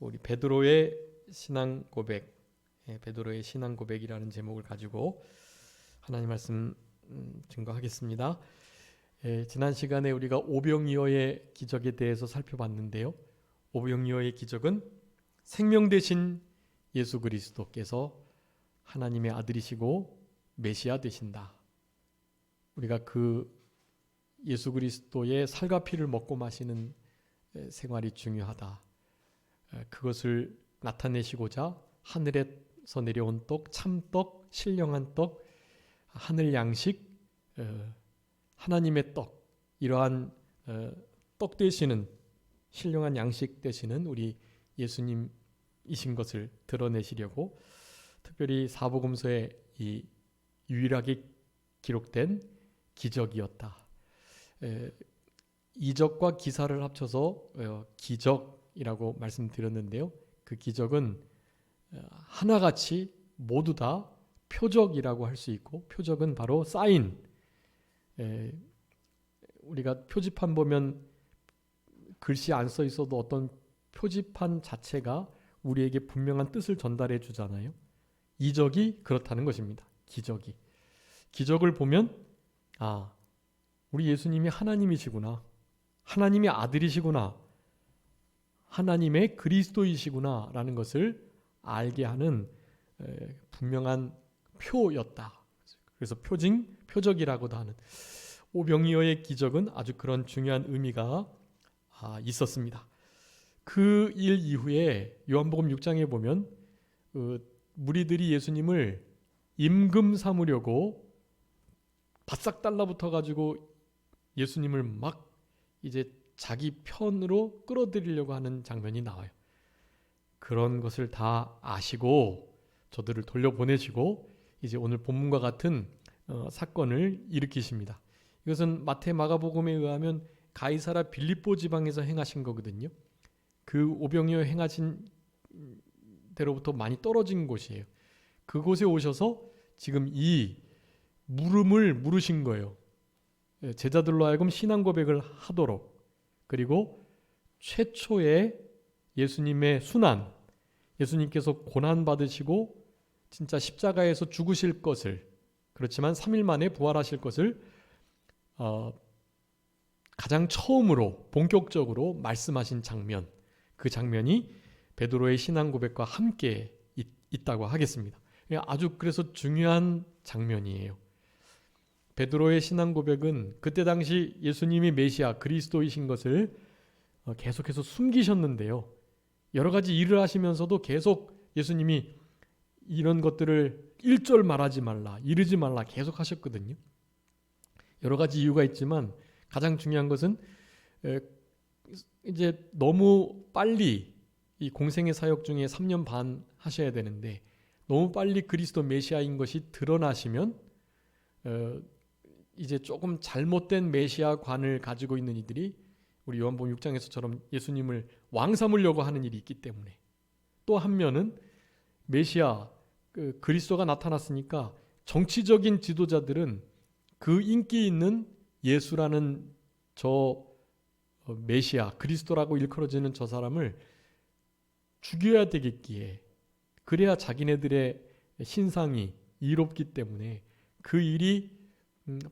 우리 베드로의 신앙 고백, 베드로의 신앙 고백이라는 제목을 가지고 하나님 말씀 증거하겠습니다. 지난 시간에 우리가 오병이어의 기적에 대해서 살펴봤는데요. 오병이어의 기적은 생명 되신 예수 그리스도께서 하나님의 아들이시고 메시아 되신다. 우리가 그 예수 그리스도의 살과 피를 먹고 마시는 생활이 중요하다. 그것을 나타내시고자 하늘에서 내려온 떡, 참떡, 신령한 떡, 하늘 양식, 하나님의 떡, 이러한 떡 되시는 신령한 양식 되시는 우리 예수님이신 것을 드러내시려고 특별히 사복음서에 이 유일하게 기록된 기적이었다. 이적과 기사를 합쳐서 기적이라고 말씀드렸는데요. 그 기적은 하나같이 모두 다 표적이라고 할 수 있고, 표적은 바로 사인. 우리가 표지판 보면 글씨 안 써 있어도 어떤 표지판 자체가 우리에게 분명한 뜻을 전달해 주잖아요. 이적이 그렇다는 것입니다. 기적이. 기적을 보면 우리 예수님이 하나님이시구나. 하나님의 아들이시구나. 하나님의 그리스도이시구나 라는 것을 알게 하는 분명한 표였다. 그래서 표적이라고도 하는 오병이어의 기적은 아주 그런 중요한 의미가 있었습니다. 그 일 이후에 요한복음 6장에 보면 무리들이 예수님을 임금 삼으려고 바싹 달라붙어 가지고 예수님을 막 이제 자기 편으로 끌어들이려고 하는 장면이 나와요. 그런 것을 다 아시고 저들을 돌려보내시고 이제 오늘 본문과 같은 사건을 일으키십니다. 이것은 마태 마가복음에 의하면 가이사라 빌립보 지방에서 행하신 거거든요. 그 오병이어 행하신 데로부터 많이 떨어진 곳이에요. 그곳에 오셔서 지금 이 물음을 물으신 거예요. 제자들로 하여금 신앙 고백을 하도록, 그리고 최초의 예수님의 순환, 예수님께서 고난 받으시고 진짜 십자가에서 죽으실 것을, 그렇지만 3일 만에 부활하실 것을 가장 처음으로 본격적으로 말씀하신 장면, 그 장면이 베드로의 신앙 고백과 함께 있다고 하겠습니다. 아주 그래서 중요한 장면이에요. 베드로의 신앙 고백은 그때 당시 예수님이 메시아 그리스도이신 것을 계속해서 숨기셨는데요. 여러 가지 일을 하시면서도 계속 예수님이 이런 것들을 1절 말하지 말라, 이르지 말라 계속 하셨거든요. 여러 가지 이유가 있지만 가장 중요한 것은 이제 너무 빨리 이 공생의 사역 중에 3년 반 하셔야 되는데 너무 빨리 그리스도 메시아인 것이 드러나시면 이제 조금 잘못된 메시아관을 가지고 있는 이들이 우리 요한복음 6장에서처럼 예수님을 왕 삼으려고 하는 일이 있기 때문에, 또 한 면은 메시아 그리스도가 나타났으니까 정치적인 지도자들은 그 인기 있는 예수라는 저 메시아 그리스도라고 일컬어지는 저 사람을 죽여야 되겠기에, 그래야 자기네들의 신상이 이롭기 때문에 그 일이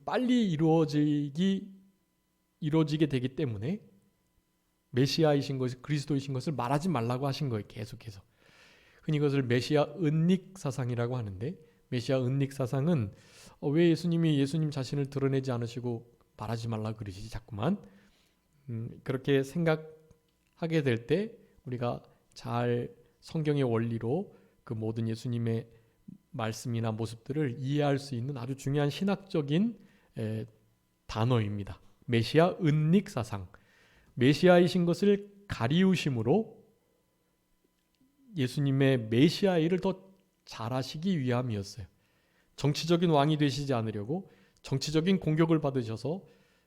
빨리 이루어지게 되기 때문에 메시아이신 것을, 그리스도이신 것을 말하지 말라고 하신 거예요. 계속해서. 흔히 이것을 메시아 은닉 사상이라고 하는데, 메시아 은닉 사상은 왜 예수님이 예수님 자신을 드러내지 않으시고 말하지 말라고 그러시지 자꾸만, 그렇게 생각하게 될 때 우리가 잘 성경의 원리로 그 모든 예수님의 말씀이나 모습들을 이해할 수 있는 아주 중요한 신학적인 단어입니다. 메시아 은닉 사상. 메시아이신 것을 가리우심으로 예수님의 메시아일을 더 잘하시기 위함이었어요. 정치적인 왕이 되시지 않으려고 정치적인 공격을 받으셔서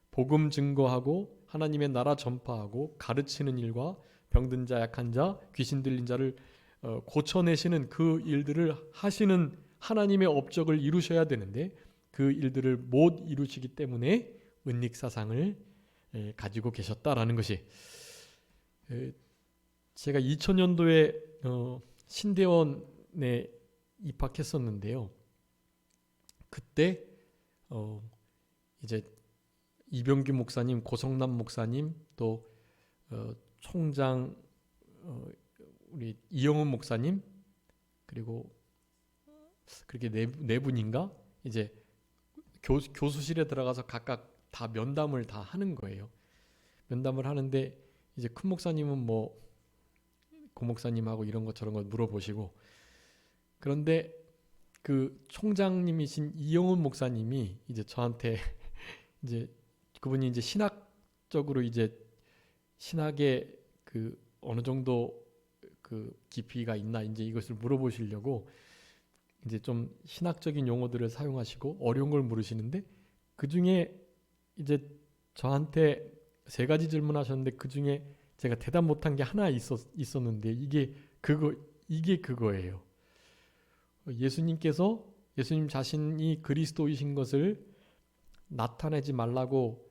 복음 증거하고 하나님의 나라 전파하고 가르치는 일과 병든 자, 약한 자, 귀신 들린 자를 고쳐내시는 그 일들을 하시는 하나님의 업적을 이루셔야 되는데 그 일들을 못 이루시기 때문에 은닉 사상을 가지고 계셨다라는 것이 제가 2000년도에 신대원에 입학했었는데요. 그때 이제 이병규 목사님, 고성남 목사님, 또 총장 우리 이영훈 목사님, 그리고 그렇게 네 분인가 이제 교수실에 들어가서 각각 다 면담을 다 하는 거예요. 면담을 하는데 이제 큰 목사님은 뭐 고 목사님하고 이런 것 저런 거 물어보시고, 그런데 그 총장님이신 이영훈 목사님이 이제 저한테 이제 그분이 이제 신학적으로 이제 신학에 그 어느 정도 그 깊이가 있나 이제 이것을 물어보시려고 이제 좀 신학적인 용어들을 사용하시고 어려운 걸 물으시는데, 그 중에 이제 저한테 세 가지 질문하셨는데 그 중에 제가 대답 못한 게 하나 있었는데 이게 그거예요. 예수님 자신이 그리스도이신 것을 나타내지 말라고,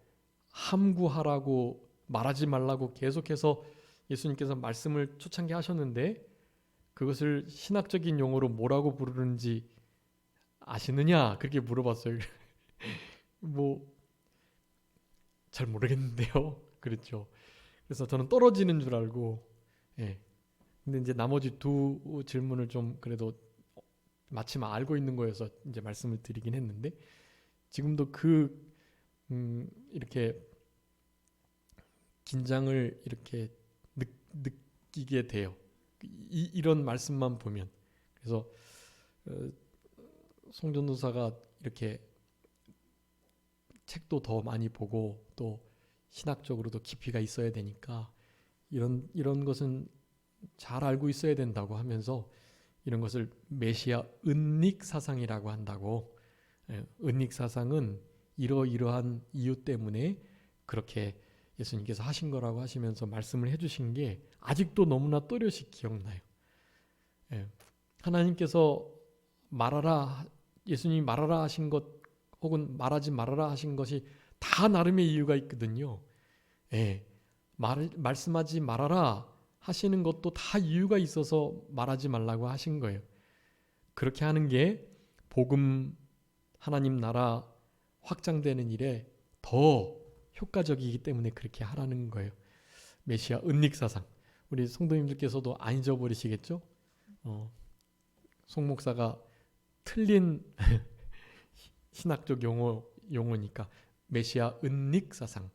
함구하라고, 말하지 말라고 계속해서 예수님께서 말씀을 초창기 하셨는데 그것을 신학적인 용어로 뭐라고 부르는지 아시느냐? 그렇게 물어봤어요. 뭐 잘 모르겠는데요. 그렇죠. 그래서 저는 떨어지는 줄 알고, 예. 근데 이제 나머지 두 질문을 좀 그래도 마침 알고 있는 거여서 이제 말씀을 드리긴 했는데, 지금도 이렇게 긴장을 이렇게 느끼게 돼요. 이런 말씀만 보면. 그래서 송전도사가 이렇게 책도 더 많이 보고 또 신학적으로도 깊이가 있어야 되니까 이런 것은 잘 알고 있어야 된다고 하면서 이런 것을 메시아 은닉 사상이라고 한다고. 은닉 사상은 이러이러한 이유 때문에 그렇게 예수님께서 하신 거라고 하시면서 말씀을 해주신 게 아직도 너무나 또렷이 기억나요. 하나님께서 예수님이 말하라 하신 것 혹은 말하지 말아라 하신 것이 다 나름의 이유가 있거든요. 말씀하지 말아라 하시는 것도 다 이유가 있어서 말하지 말라고 하신 거예요. 그렇게 하는 게 복음, 하나님 나라 확장되는 일에 더 효과적이기 때문에 그렇게 하라는 거예요. 메시아 은닉 사상. 우리 성도님들께서도 안 잊어버리시겠죠? 송 목사가 틀린 신학적 용어니까 메시아 은닉 사상.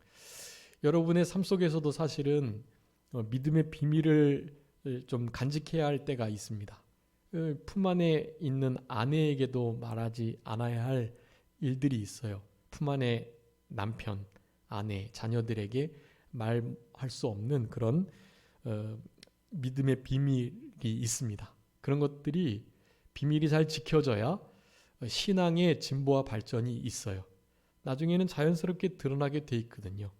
여러분의 삶 속에서도 사실은 믿음의 비밀을 좀 간직해야 할 때가 있습니다. 품 안에 있는 아내에게도 말하지 않아야 할 일들이 있어요. 품 안에 남편, 아내, 자녀들에게 말할 수 없는 그런 믿음의 비밀이 있습니다. 그런 것들이 비밀이 잘 지켜져야 신앙의 진보와 발전이 있어요. 나중에는 자연스럽게 드러나게 돼 있거든요.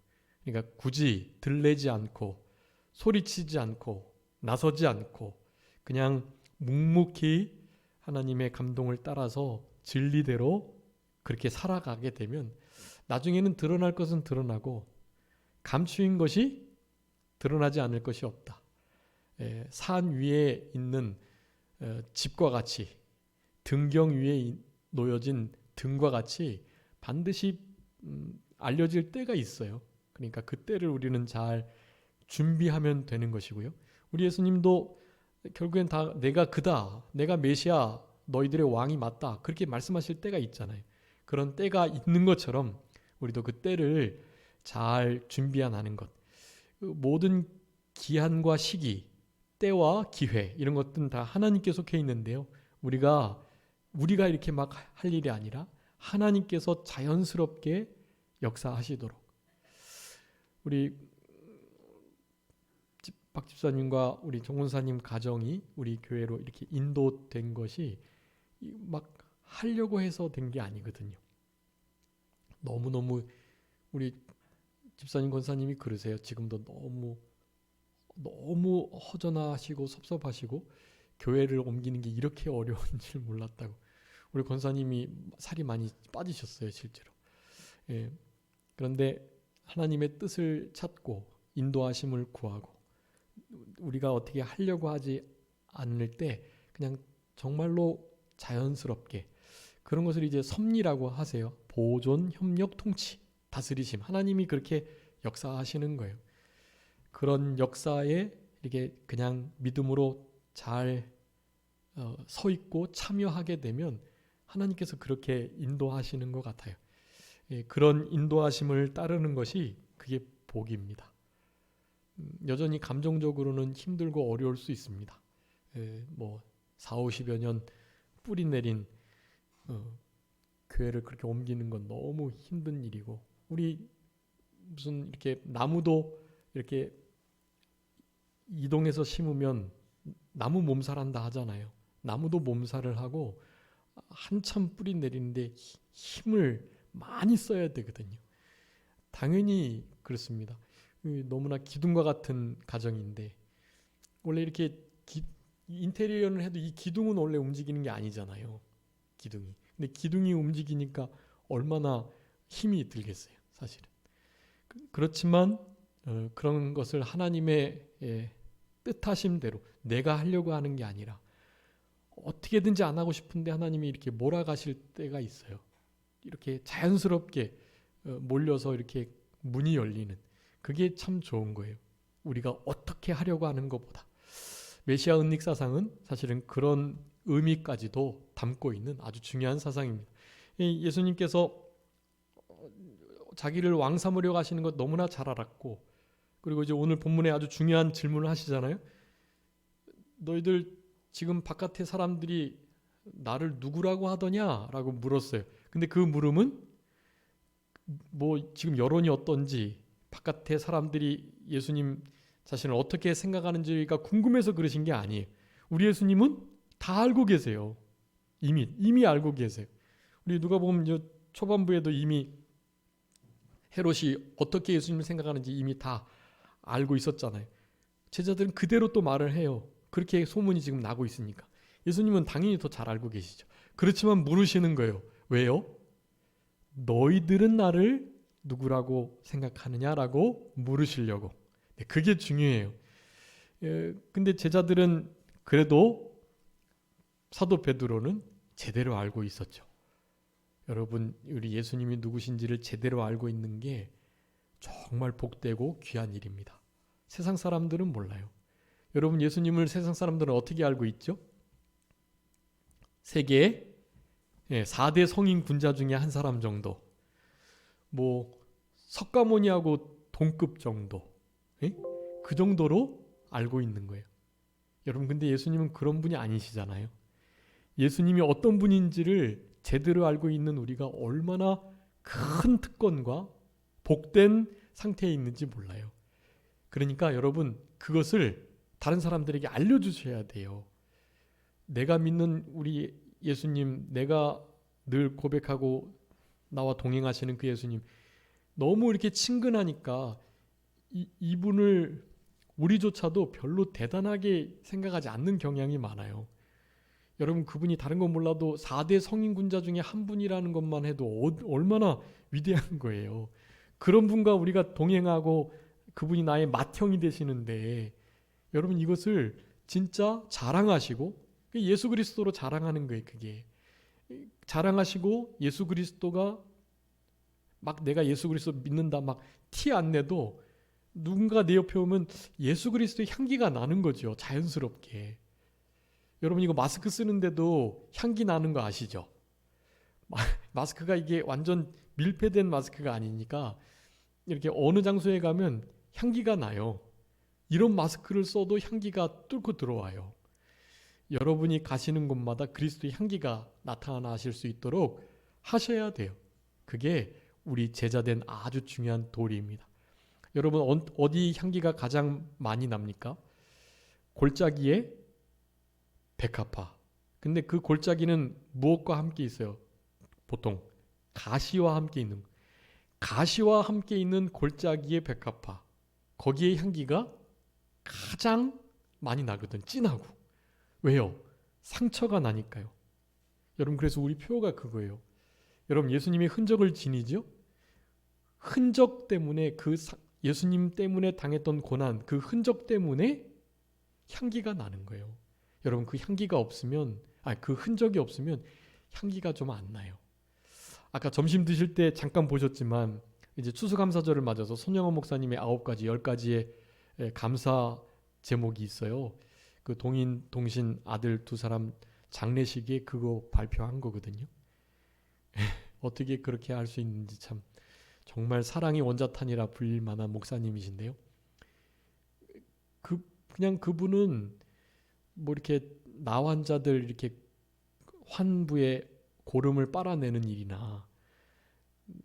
그러니까 굳이 들레지 않고 소리치지 않고 나서지 않고 그냥 묵묵히 하나님의 감동을 따라서 진리대로 그렇게 살아가게 되면 나중에는 드러날 것은 드러나고 감추인 것이 드러나지 않을 것이 없다. 산 위에 있는 집과 같이, 등경 위에 놓여진 등과 같이 반드시 알려질 때가 있어요. 그러니까 그 때를 우리는 잘 준비하면 되는 것이고요. 우리 예수님도 결국엔 다 내가 그다, 내가 메시아, 너희들의 왕이 맞다, 그렇게 말씀하실 때가 있잖아요. 그런 때가 있는 것처럼 우리도 그 때를 잘 준비하는 것. 모든 기한과 시기, 때와 기회 이런 것들은 다 하나님께 속해 있는데요. 우리가 이렇게 막 할 일이 아니라 하나님께서 자연스럽게 역사하시도록 우리 박 집사님과 우리 정원사님 가정이 우리 교회로 이렇게 인도된 것이 막 하려고 해서 된 게 아니거든요. 너무너무 우리 집사님 권사님이 그러세요. 지금도 너무 허전하시고 섭섭하시고 교회를 옮기는 게 이렇게 어려운 줄 몰랐다고. 우리 권사님이 살이 많이 빠지셨어요, 실제로. 그런데 하나님의 뜻을 찾고 인도하심을 구하고 우리가 어떻게 하려고 하지 않을 때 그냥 정말로 자연스럽게 그런 것을 이제 섭리라고 하세요. 보존, 협력, 통치, 다스리심. 하나님이 그렇게 역사하시는 거예요. 그런 역사에 이렇게 그냥 믿음으로 잘 서 있고 참여하게 되면 하나님께서 그렇게 인도하시는 것 같아요. 그런 인도하심을 따르는 것이 그게 복입니다. 여전히 감정적으로는 힘들고 어려울 수 있습니다. 뭐 4, 50여 년 뿌리 내린 교회를 그렇게 옮기는 건 너무 힘든 일이고, 우리 무슨 이렇게 나무도 이렇게 이동해서 심으면 나무 몸살한다 하잖아요. 나무도 몸살을 하고 한참 뿌리 내리는데 힘을 많이 써야 되거든요. 당연히 그렇습니다. 너무나 기둥과 같은 가정인데, 원래 이렇게 인테리어는 해도 이 기둥은 원래 움직이는 게 아니잖아요. 기둥이. 근데 기둥이 움직이니까 얼마나 힘이 들겠어요, 사실은. 그렇지만 그런 것을 하나님의 뜻하심대로 내가 하려고 하는 게 아니라 어떻게든지 안 하고 싶은데 하나님이 이렇게 몰아가실 때가 있어요. 이렇게 자연스럽게 몰려서 이렇게 문이 열리는, 그게 참 좋은 거예요. 우리가 어떻게 하려고 하는 것보다. 메시아 은닉 사상은 사실은 그런 의미까지도 담고 있는 아주 중요한 사상입니다. 예수님께서 자기를 왕 삼으려고 하시는 것 너무나 잘 알았고, 그리고 이제 오늘 본문에 아주 중요한 질문을 하시잖아요. 너희들 지금 바깥의 사람들이 나를 누구라고 하더냐? 라고 물었어요. 근데 그 물음은 뭐 지금 여론이 어떤지, 바깥의 사람들이 예수님 자신을 어떻게 생각하는지가 궁금해서 그러신 게 아니에요. 우리 예수님은 다 알고 계세요. 이미 알고 계세요. 우리 누가복음 초반부에도 이미 헤롯이 어떻게 예수님을 생각하는지 이미 다 알고 있었잖아요. 제자들은 그대로 또 말을 해요. 그렇게 소문이 지금 나고 있으니까. 예수님은 당연히 더 잘 알고 계시죠. 그렇지만 물으시는 거예요. 왜요? 너희들은 나를 누구라고 생각하느냐라고 물으시려고. 그게 중요해요. 근데 제자들은 그래도 사도 베드로는 제대로 알고 있었죠. 여러분, 우리 예수님이 누구신지를 제대로 알고 있는 게 정말 복되고 귀한 일입니다. 세상 사람들은 몰라요. 여러분, 예수님을 세상 사람들은 어떻게 알고 있죠? 세계의 4대 성인 군자 중에 한 사람 정도, 뭐 석가모니하고 동급 정도, 그 정도로 알고 있는 거예요. 여러분, 근데 예수님은 그런 분이 아니시잖아요. 예수님이 어떤 분인지를 제대로 알고 있는 우리가 얼마나 큰 특권과 복된 상태에 있는지 몰라요. 그러니까 여러분, 그것을 다른 사람들에게 알려주셔야 돼요. 내가 믿는 우리 예수님, 내가 늘 고백하고 나와 동행하시는 그 예수님, 너무 이렇게 친근하니까 이분을 우리조차도 별로 대단하게 생각하지 않는 경향이 많아요. 여러분, 그분이 다른 건 몰라도 4대 성인군자 중에 한 분이라는 것만 해도 얼마나 위대한 거예요. 그런 분과 우리가 동행하고 그분이 나의 맏형이 되시는데, 여러분, 이것을 진짜 자랑하시고 예수 그리스도로 자랑하는 거예요. 그게 자랑하시고, 예수 그리스도가 막 내가 예수 그리스도 믿는다 막 티 안 내도 누군가 내 옆에 오면 예수 그리스도의 향기가 나는 거죠. 자연스럽게. 여러분, 이거 마스크 쓰는데도 향기 나는 거 아시죠? 마스크가 이게 완전 밀폐된 마스크가 아니니까 이렇게 어느 장소에 가면 향기가 나요. 이런 마스크를 써도 향기가 뚫고 들어와요. 여러분이 가시는 곳마다 그리스도의 향기가 나타나실 수 있도록 하셔야 돼요. 그게 우리 제자된 아주 중요한 도리입니다. 여러분, 어디 향기가 가장 많이 납니까? 골짜기에 백합화. 근데 그 골짜기는 무엇과 함께 있어요? 보통 가시와 함께 있는, 가시와 함께 있는 골짜기의 백합화, 거기에 향기가 가장 많이 나거든. 진하고. 왜요? 상처가 나니까요. 여러분, 그래서 우리 표가 그거예요. 여러분, 예수님의 흔적을 지니죠? 흔적 때문에, 예수님 때문에 당했던 고난, 그 흔적 때문에 향기가 나는 거예요. 여러분 그 향기가 없으면 그 흔적이 없으면 향기가 좀 안 나요. 아까 점심 드실 때 잠깐 보셨지만 이제 추수감사절을 맞아서 손영원 목사님의 9가지, 10가지의 감사 제목이 있어요. 그 동인 동신 아들 2사람 장례식에 그거 발표한 거거든요. 어떻게 그렇게 할 수 있는지 참 정말 사랑의 원자탄이라 불릴 만한 목사님이신데요. 그냥 그분은 뭐 이렇게 나환자들 이렇게 환부의 고름을 빨아내는 일이나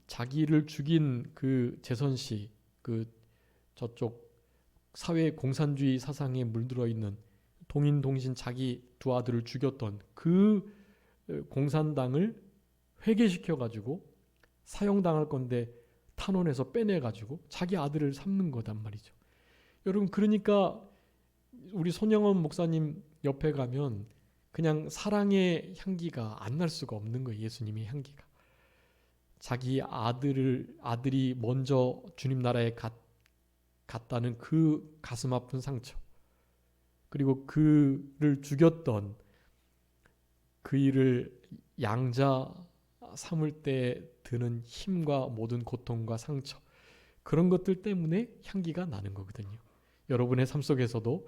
자기를 죽인 그 재선 씨, 그 저쪽 사회 공산주의 사상에 물들어 있는 동인 동신 자기 2 아들을 죽였던 그 공산당을 회개시켜 가지고 사형당할 건데 탄원해서 빼내 가지고 자기 아들을 삼는 거단 말이죠. 여러분 그러니까 우리 손영원 목사님 옆에 가면 그냥 사랑의 향기가 안 날 수가 없는 거예요. 예수님의 향기가. 자기 아들이 먼저 주님 나라에 갔다는 그 가슴 아픈 상처, 그리고 그를 죽였던 그 일을 양자 삼을 때 드는 힘과 모든 고통과 상처, 그런 것들 때문에 향기가 나는 거거든요. 여러분의 삶 속에서도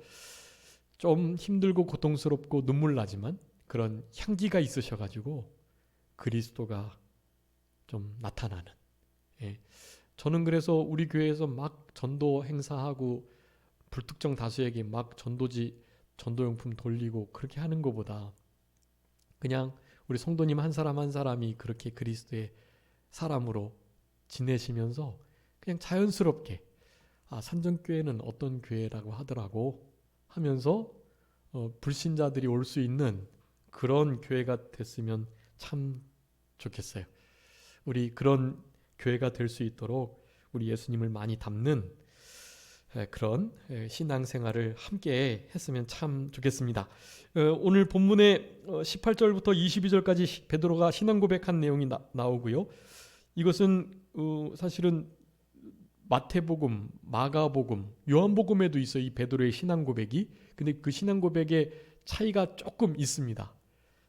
좀 힘들고 고통스럽고 눈물 나지만 그런 향기가 있으셔가지고 그리스도가 좀 나타나는. 저는 그래서 우리 교회에서 막 전도 행사하고 불특정 다수에게 막 전도용품 돌리고 그렇게 하는 것보다 그냥 우리 성도님 한 사람 한 사람이 그렇게 그리스도의 사람으로 지내시면서 그냥 자연스럽게 산정교회는 어떤 교회라고 하더라고 하면서 불신자들이 올 수 있는 그런 교회가 됐으면 참 좋겠어요. 우리 그런 교회가 될 수 있도록 우리 예수님을 많이 담는 그런 신앙생활을 함께 했으면 참 좋겠습니다. 오늘 본문의 18절부터 22절까지 베드로가 신앙 고백한 내용이 나오고요. 이것은 사실은 마태복음, 마가복음, 요한복음에도 있어요. 이 베드로의 신앙 고백이. 근데 그 신앙 고백의 차이가 조금 있습니다.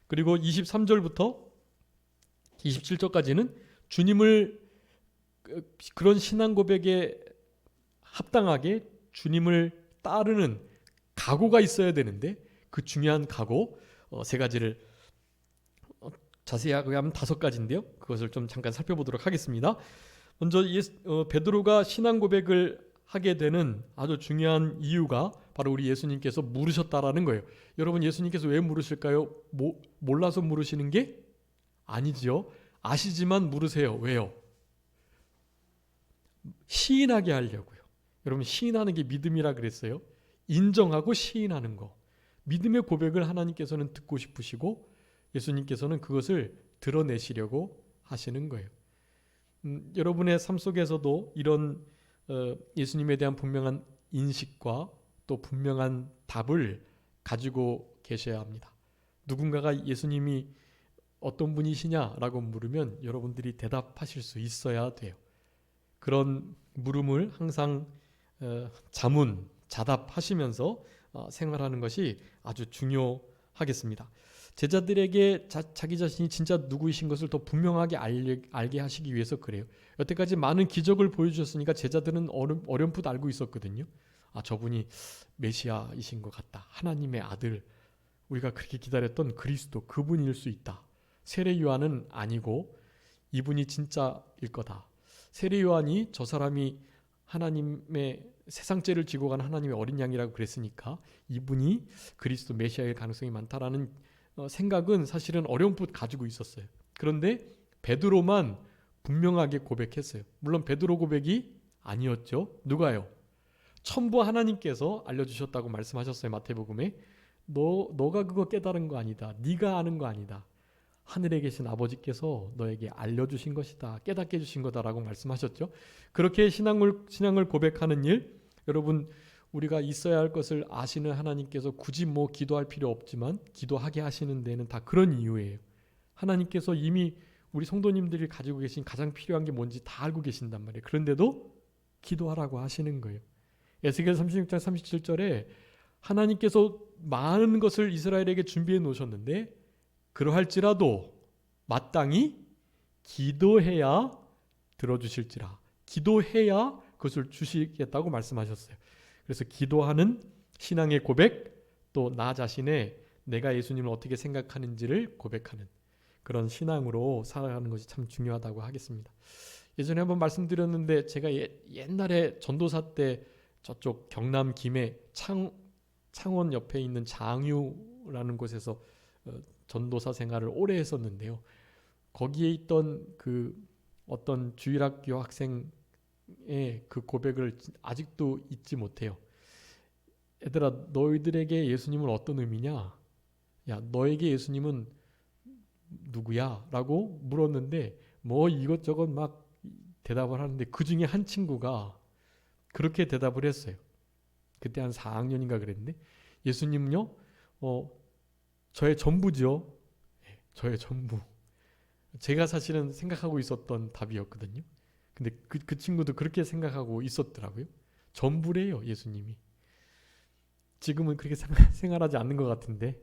그리고 23절부터 27절까지는 주님을 그런 신앙 고백에 합당하게 주님을 따르는 각오가 있어야 되는데 그 중요한 각오 3가지를 자세히 하면 5가지인데요. 그것을 좀 잠깐 살펴보도록 하겠습니다. 먼저 베드로가 신앙 고백을 하게 되는 아주 중요한 이유가 바로 우리 예수님께서 물으셨다라는 거예요. 여러분 예수님께서 왜 물으실까요? 몰라서 물으시는 게 아니지요. 아시지만 물으세요. 왜요? 시인하게 하려고요. 여러분 시인하는 게 믿음이라 그랬어요. 인정하고 시인하는 거. 믿음의 고백을 하나님께서는 듣고 싶으시고 예수님께서는 그것을 드러내시려고 하시는 거예요. 여러분의 삶 속에서도 이런 예수님에 대한 분명한 인식과 또 분명한 답을 가지고 계셔야 합니다. 누군가가 예수님이 어떤 분이시냐라고 물으면 여러분들이 대답하실 수 있어야 돼요. 그런 물음을 항상 자답하시면서 생활하는 것이 아주 중요하겠습니다. 제자들에게 자기 자신이 진짜 누구이신 것을 더 분명하게 알게 하시기 위해서 그래요. 여태까지 많은 기적을 보여주셨으니까 제자들은 어렴풋 알고 있었거든요. 저분이 메시아이신 것 같다. 하나님의 아들, 우리가 그렇게 기다렸던 그리스도, 그분일 수 있다. 세례 요한은 아니고 이분이 진짜일 거다. 세례 요한이 저 사람이 하나님의 세상죄를 지고 간 하나님의 어린 양이라고 그랬으니까 이분이 그리스도 메시아일 가능성이 많다라는 생각은 사실은 어렴풋 가지고 있었어요. 그런데 베드로만 분명하게 고백했어요. 물론 베드로 고백이 아니었죠. 누가요? 천부 하나님께서 알려주셨다고 말씀하셨어요. 마태복음에 너가 그거 깨달은 거 아니다. 네가 아는 거 아니다. 하늘에 계신 아버지께서 너에게 알려주신 것이다. 깨닫게 해주신 거다라고 말씀하셨죠. 그렇게 신앙을 고백하는 일, 여러분 우리가 있어야 할 것을 아시는 하나님께서 굳이 기도할 필요 없지만 기도하게 하시는 데는 다 그런 이유예요. 하나님께서 이미 우리 성도님들이 가지고 계신 가장 필요한 게 뭔지 다 알고 계신단 말이에요. 그런데도 기도하라고 하시는 거예요. 에스겔 36장 37절에 하나님께서 많은 것을 이스라엘에게 준비해 놓으셨는데 그러할지라도 마땅히 기도해야 들어주실지라. 기도해야 그것을 주시겠다고 말씀하셨어요. 그래서 기도하는 신앙의 고백, 또 나 자신의 내가 예수님을 어떻게 생각하는지를 고백하는 그런 신앙으로 살아가는 것이 참 중요하다고 하겠습니다. 예전에 한번 말씀드렸는데 제가 옛날에 전도사 때 저쪽 경남 김해 창원 옆에 있는 장유라는 곳에서 전도사 생활을 오래 했었는데요. 거기에 있던 그 어떤 주일학교 학생의 그 고백을 아직도 잊지 못해요. 얘들아, 너희들에게 예수님은 어떤 의미냐? 야, 너에게 예수님은 누구야? 라고 물었는데 뭐 이것저것 막 대답을 하는데 그 중에 한 친구가 그렇게 대답을 했어요. 그때 한 4학년인가 그랬는데 예수님은요, 저의 전부죠. 저의 전부. 제가 사실은 생각하고 있었던 답이었거든요. 근데 그 친구도 그렇게 생각하고 있었더라고요. 전부래요, 예수님이. 지금은 그렇게 생활하지 않는 것 같은데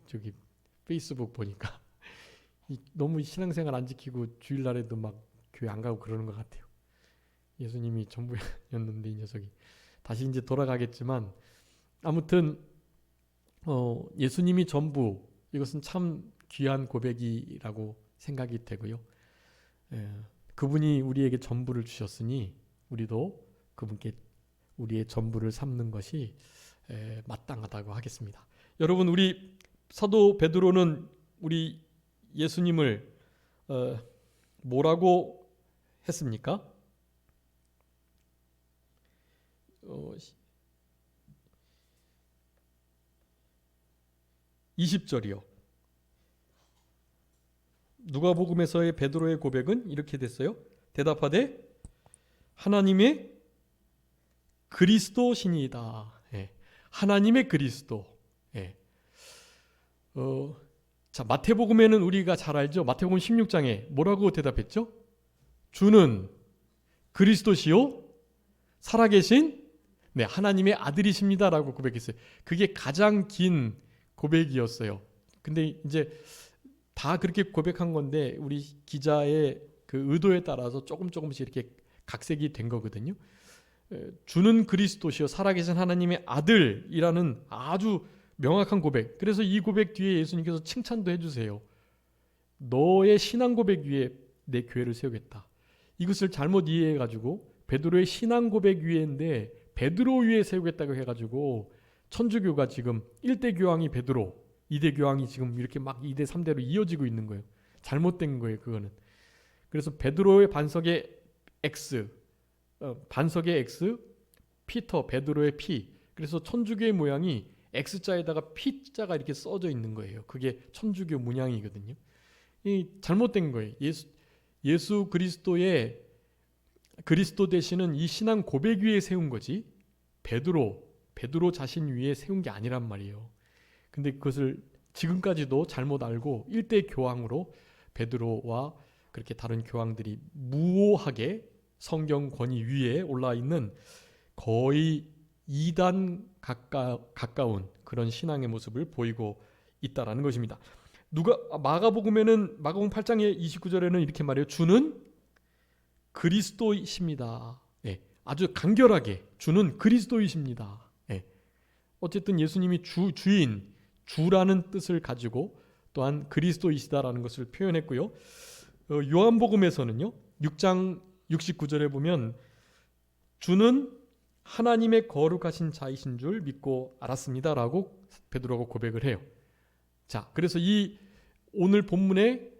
저기 페이스북 보니까 너무 신앙생활 안 지키고 주일날에도 막 교회 안 가고 그러는 것 같아요. 예수님이 전부였는데 이 녀석이 다시 이제 돌아가겠지만 아무튼 예수님이 전부, 이것은 참 귀한 고백이라고 생각이 되고요. 그분이 우리에게 전부를 주셨으니 우리도 그분께 우리의 전부를 삼는 것이 마땅하다고 하겠습니다. 여러분, 우리 사도 베드로는 우리 예수님을 뭐라고 했습니까? 20절이요. 누가복음에서의 베드로의 고백은 이렇게 됐어요. 대답하되 하나님의 그리스도시니이다. 하나님의 그리스도. 자, 마태복음에는 우리가 잘 알죠. 마태복음 16장에 뭐라고 대답했죠? 주는 그리스도시요 살아계신 하나님의 아들이십니다라고 고백했어요. 그게 가장 긴 고백이었어요. 근데 이제 다 그렇게 고백한 건데 우리 기자의 그 의도에 따라서 조금씩 이렇게 각색이 된 거거든요. 주는 그리스도시요 살아계신 하나님의 아들이라는 아주 명확한 고백. 그래서 이 고백 뒤에 예수님께서 칭찬도 해주세요. 너의 신앙 고백 위에 내 교회를 세우겠다. 이것을 잘못 이해해가지고 베드로의 신앙 고백 위에인데 베드로 위에 세우겠다고 해가지고 천주교가 지금 1대 교황이 베드로, 2대 교황이 지금 이렇게 막 2대 3대로 이어지고 있는 거예요. 잘못된 거예요, 그거는. 그래서 베드로의 반석의 X, 반석의 X, 피터, 베드로의 P. 그래서 천주교의 모양이 X자에다가 P자가 이렇게 써져 있는 거예요. 그게 천주교 문양이거든요. 이 잘못된 거예요. 예수 그리스도의 그리스도 되시는 이 신앙 고백 위에 세운 거지 베드로 자신 위에 세운 게 아니란 말이에요. 근데 그것을 지금까지도 잘못 알고 1대 교황으로 베드로와 그렇게 다른 교황들이 무오하게 성경 권위 위에 올라 있는 거의 2단 가까운 그런 신앙의 모습을 보이고 있다라는 것입니다. 마가복음에는 마가복음 8장의 29절에는 이렇게 말해요. 주는 그리스도이십니다. 아주 간결하게 주는 그리스도이십니다. 어쨌든 예수님이 주인, 주라는 뜻을 가지고 또한 그리스도이시다라는 것을 표현했고요. 요한복음에서는요. 6장 69절에 보면 주는 하나님의 거룩하신 자이신 줄 믿고 알았습니다라고 베드로가 고백을 해요. 자, 그래서 이 오늘 본문에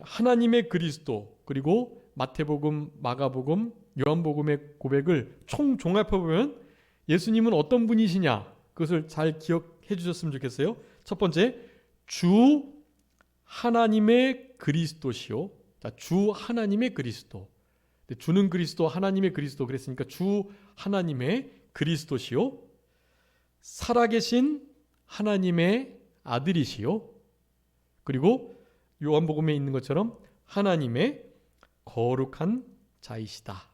하나님의 그리스도 그리고 마태복음, 마가복음, 요한복음의 고백을 총 종합해 보면 예수님은 어떤 분이시냐 그것을 잘 기억해 주셨으면 좋겠어요. 첫 번째, 주 하나님의 그리스도시요. 자, 주 하나님의 그리스도. 주는 그리스도, 하나님의 그리스도 그랬으니까 주 하나님의 그리스도시요. 살아계신 하나님의 아들이시요. 그리고 요한복음에 있는 것처럼 하나님의 거룩한 자이시다.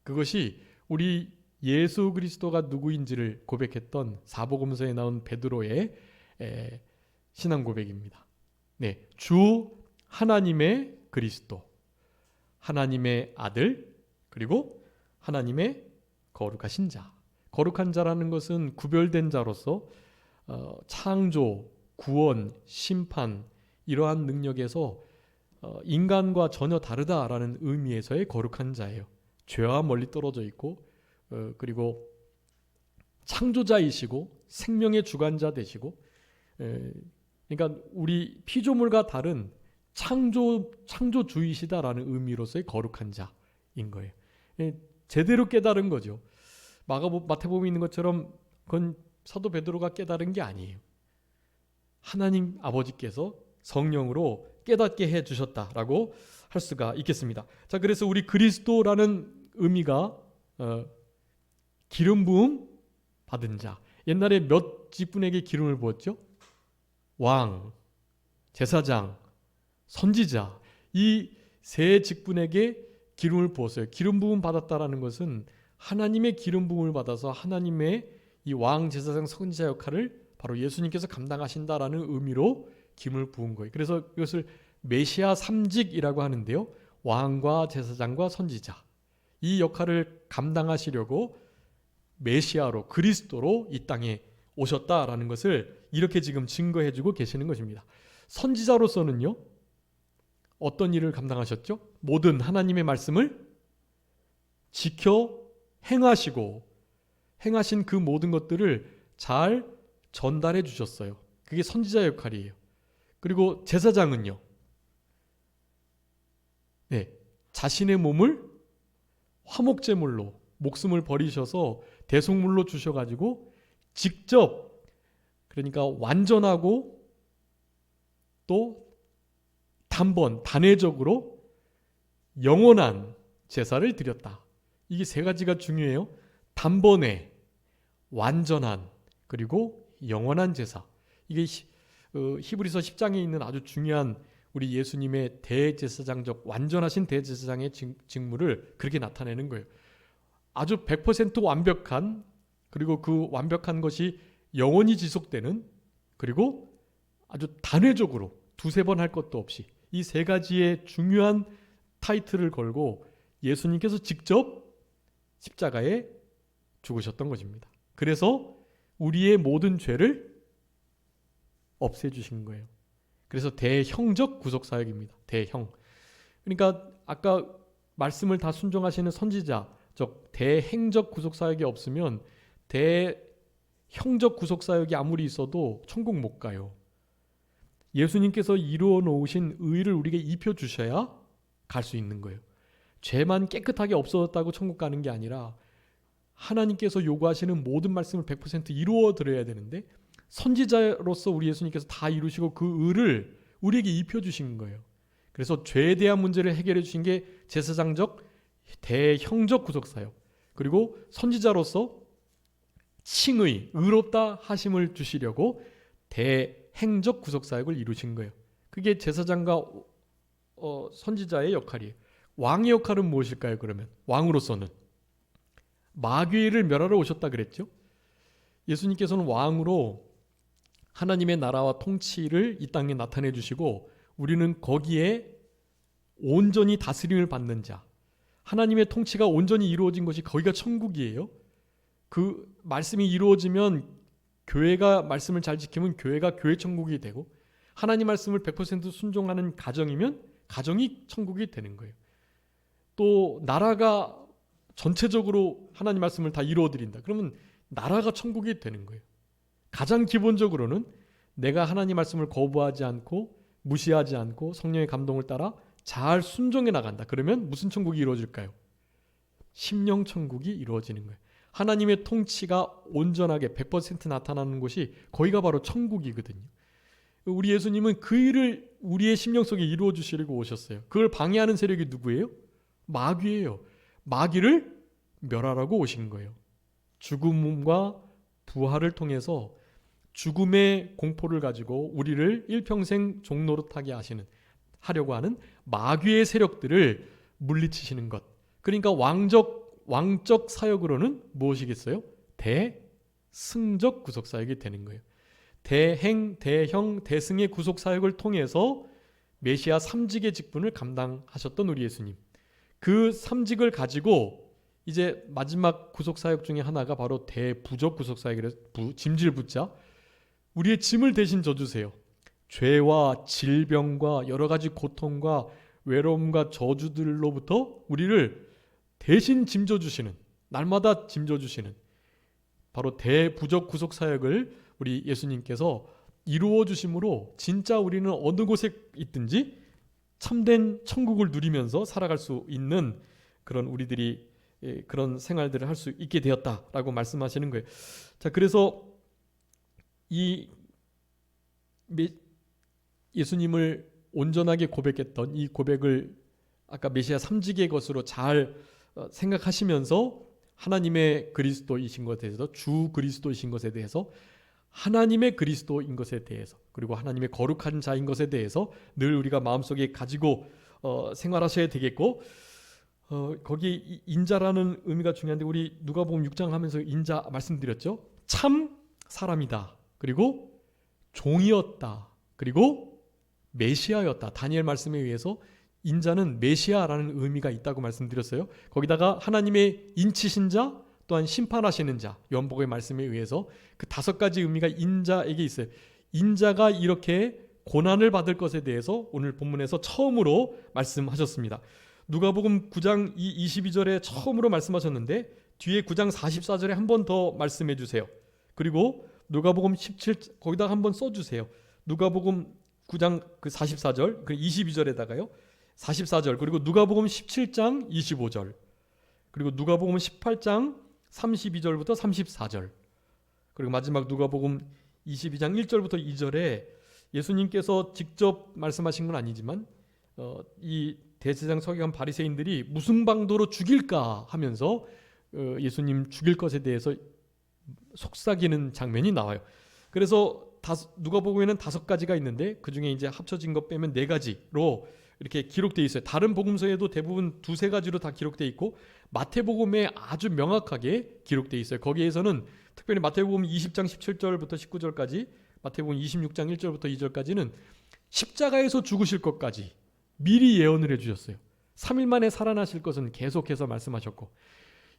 그것이 우리 예수 그리스도가 누구인지를 고백했던 사복음서에 나온 베드로의 신앙 고백입니다. 네, 주 하나님의 그리스도, 하나님의 아들, 그리고 하나님의 거룩하신 자. 거룩한 자라는 것은 구별된 자로서 창조, 구원, 심판 이러한 능력에서 인간과 전혀 다르다라는 의미에서의 거룩한 자예요. 죄와 멀리 떨어져 있고 그리고 창조자이시고 생명의 주관자 되시고 그러니까 우리 피조물과 다른 창조주이시다라는 의미로서의 거룩한 자인 거예요. 제대로 깨달은 거죠. 마태복음에 있는 것처럼 그건 사도 베드로가 깨달은 게 아니에요. 하나님 아버지께서 성령으로 깨닫게 해주셨다라고 할 수가 있겠습니다. 자, 그래서 우리 그리스도라는 의미가 기름 부음 받은 자. 옛날에 몇 직분에게 기름을 부었죠? 왕, 제사장, 선지자. 이 세 직분에게 기름을 부었어요. 기름 부음 받았다라는 것은 하나님의 기름 부음을 받아서 하나님의 이 왕, 제사장, 선지자 역할을 바로 예수님께서 감당하신다라는 의미로 기름을 부은 거예요. 그래서 이것을 메시아 삼직이라고 하는데요. 왕과 제사장과 선지자. 이 역할을 감당하시려고 메시아로 그리스도로 이 땅에 오셨다라는 것을 이렇게 지금 증거해주고 계시는 것입니다. 선지자로서는요. 어떤 일을 감당하셨죠? 모든 하나님의 말씀을 지켜 행하시고 행하신 그 모든 것들을 잘 전달해 주셨어요. 그게 선지자 역할이에요. 그리고 제사장은요. 네, 자신의 몸을 화목제물로 목숨을 버리셔서 대속물로 주셔가지고 직접 그러니까 완전하고 또 단회적으로 영원한 제사를 드렸다. 이게 세 가지가 중요해요. 단번에 완전한 그리고 영원한 제사. 이게 히브리서 10장에 있는 아주 중요한 우리 예수님의 대제사장적 완전하신 대제사장의 직무를 그렇게 나타내는 거예요. 아주 100% 완벽한 그리고 그 완벽한 것이 영원히 지속되는 그리고 아주 단회적으로 두세 번 할 것도 없이 이 세 가지의 중요한 타이틀을 걸고 예수님께서 직접 십자가에 죽으셨던 것입니다. 그래서 우리의 모든 죄를 없애주신 거예요. 그래서 대형적 구속사역입니다. 대형. 그러니까 아까 말씀을 다 순종하시는 선지자, 즉 대행적 구속사역이 없으면 대형적 구속사역이 아무리 있어도 천국 못 가요. 예수님께서 이루어 놓으신 의를 우리에게 입혀주셔야 갈 수 있는 거예요. 죄만 깨끗하게 없어졌다고 천국 가는 게 아니라 하나님께서 요구하시는 모든 말씀을 100% 이루어 드려야 되는데 선지자로서 우리 예수님께서 다 이루시고 그 의를 우리에게 입혀주신 거예요. 그래서 죄에 대한 문제를 해결해 주신 게 제사장적 대형적 구속사역 그리고 선지자로서 칭의 의롭다 하심을 주시려고 대행적 구속사역을 이루신 거예요. 그게 제사장과 선지자의 역할이에요. 왕의 역할은 무엇일까요? 그러면 왕으로서는 마귀를 멸하러 오셨다 그랬죠. 예수님께서는 왕으로 하나님의 나라와 통치를 이 땅에 나타내 주시고 우리는 거기에 온전히 다스림을 받는 자, 하나님의 통치가 온전히 이루어진 것이 거기가 천국이에요. 그 말씀이 이루어지면 교회가 말씀을 잘 지키면 교회가 교회 천국이 되고 하나님 말씀을 100% 순종하는 가정이면 가정이 천국이 되는 거예요. 또 나라가 전체적으로 하나님 말씀을 다 이루어드린다. 그러면 나라가 천국이 되는 거예요. 가장 기본적으로는 내가 하나님 말씀을 거부하지 않고 무시하지 않고 성령의 감동을 따라 잘 순종해 나간다. 그러면 무슨 천국이 이루어질까요? 심령 천국이 이루어지는 거예요. 하나님의 통치가 온전하게 100% 나타나는 곳이 거기가 바로 천국이거든요. 우리 예수님은 그 일을 우리의 심령 속에 이루어 주시려고 오셨어요. 그걸 방해하는 세력이 누구예요? 마귀예요. 마귀를 멸하라고 오신 거예요. 죽음과 부활을 통해서 죽음의 공포를 가지고 우리를 일평생 종노릇하게 하려고 하는 마귀의 세력들을 물리치시는 것. 그러니까 왕적 왕적 사역으로는 무엇이겠어요? 대승적 구속 사역이 되는 거예요. 대행, 대형, 대승의 구속 사역을 통해서 메시아 3직의 직분을 감당하셨던 우리 예수님. 그 3직을 가지고 이제 마지막 구속 사역 중에 하나가 바로 대부적 구속 사역이래요. 짐질 붙자. 우리의 짐을 대신 져주세요. 죄와 질병과 여러 가지 고통과 외로움과 저주들로부터 우리를 대신 짐져주시는, 날마다 짐져주시는 바로 대부적 구속 사역을 우리 예수님께서 이루어 주심으로 진짜 우리는 어느 곳에 있든지 참된 천국을 누리면서 살아갈 수 있는 그런 우리들이 그런 생활들을 할 수 있게 되었다라고 말씀하시는 거예요. 자, 그래서 이 예수님을 온전하게 고백했던 이 고백을 아까 메시아 3직의 것으로 잘 생각하시면서 하나님의 그리스도이신 것에 대해서, 주 그리스도이신 것에 대해서, 하나님의 그리스도인 것에 대해서, 그리고 하나님의 거룩한 자인 것에 대해서 늘 우리가 마음속에 가지고 생활하셔야 되겠고, 거기 인자라는 의미가 중요한데 우리 누가복음 6장 하면서 인자 말씀드렸죠. 참 사람이다. 그리고 종이었다. 그리고 메시아였다. 다니엘 말씀에 의해서 인자는 메시아라는 의미가 있다고 말씀드렸어요. 거기다가 하나님의 인치신 자, 또한 심판하시는 자, 요한복음의 말씀에 의해서 그 5가지 의미가 인자에게 있어요. 인자가 이렇게 고난을 받을 것에 대해서 오늘 본문에서 처음으로 말씀하셨습니다. 누가복음 9장 22절에 처음으로 말씀하셨는데 뒤에 9장 44절에 한 번 더 말씀해 주세요. 그리고 누가복음 17 거기다가 한번 써주세요. 누가복음 9장 그 44절, 그 22절에다가요. 44절, 그리고 누가복음 17장 25절, 그리고 누가복음 18장 32절부터 34절, 그리고 마지막 누가복음 22장 1절부터 2절에 예수님께서 직접 말씀하신 건 아니지만 이 대제사장 서기관 바리새인들이 무슨 방도로 죽일까 하면서 예수님 죽일 것에 대해서 속삭이는 장면이 나와요. 그래서 누가복음에는 5가지가 있는데 그 중에 이제 합쳐진 것 빼면 4가지로 이렇게 기록되어 있어요. 다른 복음서에도 대부분 2-3가지로 다 기록되어 있고 마태복음에 아주 명확하게 기록되어 있어요. 거기에서는 특별히 마태복음 20장 17절부터 19절까지, 마태복음 26장 1절부터 2절까지는 십자가에서 죽으실 것까지 미리 예언을 해주셨어요. 3일 만에 살아나실 것은 계속해서 말씀하셨고,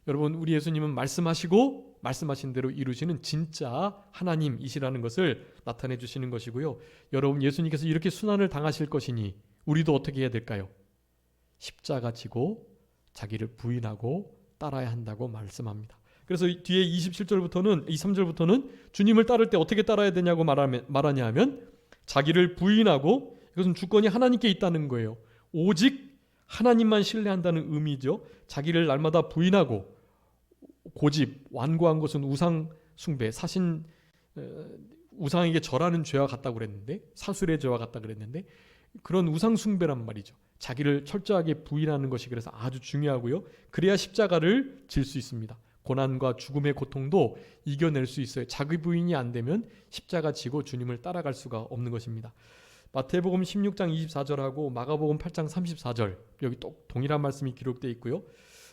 여러분 우리 예수님은 말씀하시고 말씀하신 대로 이루시는 진짜 하나님이시라는 것을 나타내 주시는 것이고요. 여러분 예수님께서 이렇게 순환을 당하실 것이니 우리도 어떻게 해야 될까요? 십자가 지고 자기를 부인하고 따라야 한다고 말씀합니다. 그래서 뒤에 23절부터는 주님을 따를 때 어떻게 따라야 되냐고 말하냐 하면 자기를 부인하고, 이것은 주권이 하나님께 있다는 거예요. 오직 하나님만 신뢰한다는 의미죠. 자기를 날마다 부인하고, 고집, 완고한 것은 우상 숭배, 사신 우상에게 절하는 죄와 같다고 그랬는데, 사술의 죄와 같다 그랬는데 그런 우상 숭배란 말이죠. 자기를 철저하게 부인하는 것이 그래서 아주 중요하고요. 그래야 십자가를 질 수 있습니다. 고난과 죽음의 고통도 이겨낼 수 있어요. 자기 부인이 안 되면 십자가 지고 주님을 따라갈 수가 없는 것입니다. 마태복음 16장 24절하고 마가복음 8장 34절, 여기 또 동일한 말씀이 기록되어 있고요.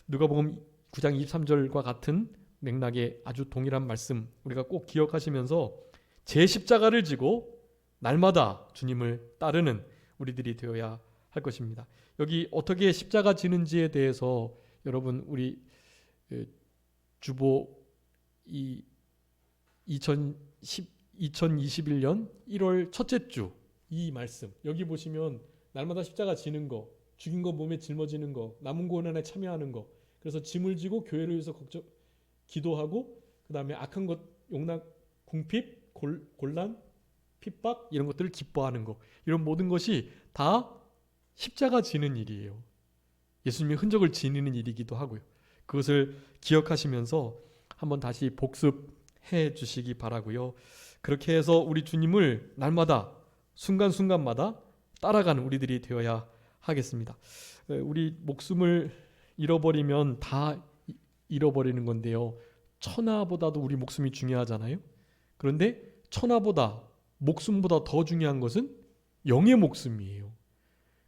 누가복음 9장 23절과 같은 맥락의 아주 동일한 말씀 우리가 꼭 기억하시면서 제 십자가를 지고 날마다 주님을 따르는 우리들이 되어야 할 것입니다. 여기 어떻게 십자가 지는지에 대해서 여러분 우리 주보 2021년 1월 첫째 주 이 말씀 여기 보시면 날마다 십자가 지는 거, 죽인 거 몸에 짊어지는 거, 남은 고난에 참여하는 거, 그래서 짐을 지고 교회를 위해서 기도하고, 그 다음에 악한 것 용납, 궁핍, 곤란, 핍박 이런 것들을 기뻐하는 거, 이런 모든 것이 다 십자가 지는 일이에요. 예수님의 흔적을 지니는 일이기도 하고요. 그것을 기억하시면서 한번 다시 복습해 주시기 바라고요. 그렇게 해서 우리 주님을 날마다 순간순간마다 따라가는 우리들이 되어야 하겠습니다. 우리 목숨을 잃어버리면 다 잃어버리는 건데요. 천하보다도 우리 목숨이 중요하잖아요. 그런데 천하보다, 목숨보다 더 중요한 것은 영의 목숨이에요.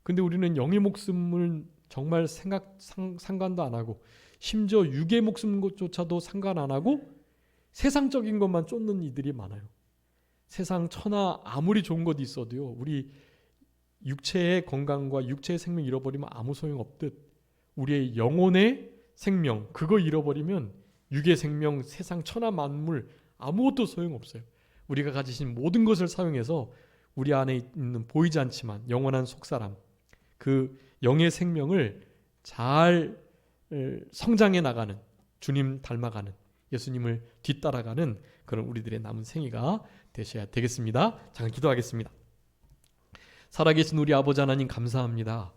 근데 우리는 영의 목숨을 정말 상관도 안 하고 심지어 육의 목숨조차도 상관 안 하고 세상적인 것만 쫓는 이들이 많아요. 세상 천하 아무리 좋은 것이 있어도요, 우리 육체의 건강과 육체의 생명 잃어버리면 아무 소용없듯 우리의 영혼의 생명 그거 잃어버리면 육의 생명, 세상 천하 만물 아무것도 소용없어요. 우리가 가지신 모든 것을 사용해서 우리 안에 있는 보이지 않지만 영원한 속사람, 그 영의 생명을 잘 성장해 나가는, 주님 닮아가는, 예수님을 뒤따라가는 그런 우리들의 남은 생애가 되셔야 되겠습니다. 잠깐 기도하겠습니다. 살아계신 우리 아버지 하나님 감사합니다.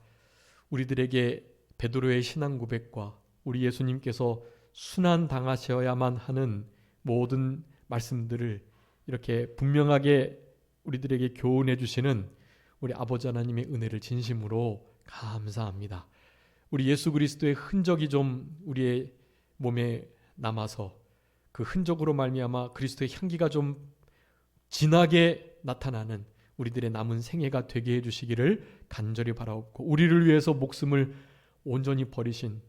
우리들에게 베드로의 신앙 고백과 우리 예수님께서 순환 당하셔야만 하는 모든 말씀들을 이렇게 분명하게 우리들에게 교훈해 주시는 우리 아버지 하나님의 은혜를 진심으로 감사합니다. 우리 예수 그리스도의 흔적이 좀 우리의 몸에 남아서 그 흔적으로 말미암아 그리스도의 향기가 좀 진하게 나타나는 우리들의 남은 생애가 되게 해주시기를 간절히 바라옵고, 우리를 위해서 목숨을 온전히 버리신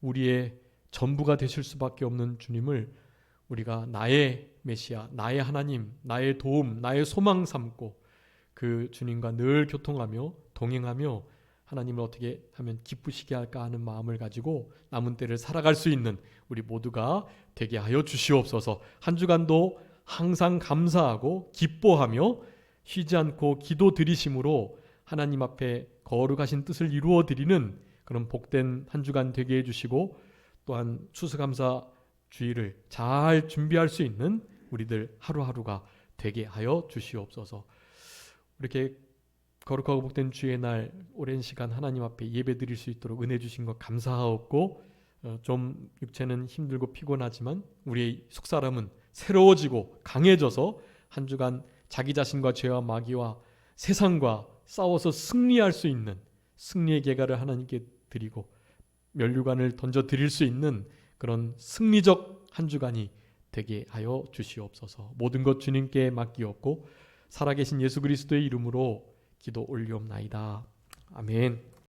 우리의 전부가 되실 수밖에 없는 주님을 우리가 나의 메시아, 나의 하나님, 나의 도움, 나의 소망 삼고 그 주님과 늘 교통하며 동행하며 하나님을 어떻게 하면 기쁘시게 할까 하는 마음을 가지고 남은 때를 살아갈 수 있는 우리 모두가 되게 하여 주시옵소서. 한 주간도 항상 감사하고 기뻐하며 쉬지 않고 기도 드리심으로 하나님 앞에 거룩하신 뜻을 이루어 드리는 그런 복된 한 주간 되게 해주시고, 또한 추수감사 주일을 잘 준비할 수 있는 우리들 하루하루가 되게 하여 주시옵소서. 이렇게 거룩하고 복된 주의 날 오랜 시간 하나님 앞에 예배 드릴 수 있도록 은혜 주신 것 감사하옵고, 좀 육체는 힘들고 피곤하지만 우리의 속사람은 새로워지고 강해져서 한 주간 자기 자신과 죄와 마귀와 세상과 싸워서 승리할 수 있는 승리의 계가를 하나님께 드리고 면류관을 던져 드릴 수 있는 그런 승리적 한 주간이 되게 하여 주시옵소서. 모든 것 주님께 맡기옵고 살아계신 예수 그리스도의 이름으로 기도 올리옵나이다. 아멘.